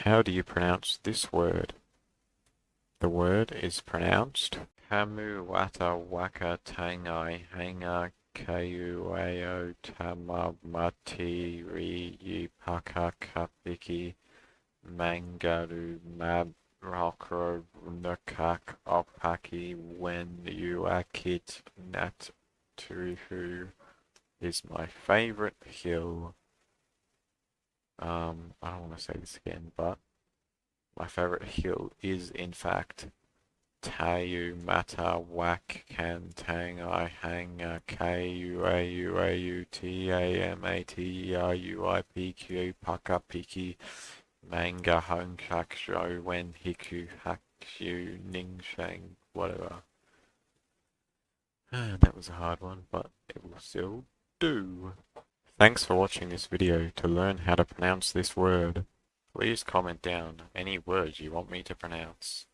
How do you pronounce this word? The word is pronounced Kamu Wata Waka Tangai Hanga Kayuao Tamamati Ri Paka Kapiki Mangaru Mab Rokro Nukak Opaki When Uakit Nat Tuhu is my favorite hill. I don't want to say this again, but my favorite hill is in fact Tayu Mata Wak Kan Tang I Hang K U A U A U T A M A T E R U I P Q Paka Piki Manga Hung Shak Shou Wen Hiku Hakshu Ning Shang whatever. That was a hard one, but it will still do. Thanks for watching this video. To learn how to pronounce this word, please comment down any words you want me to pronounce.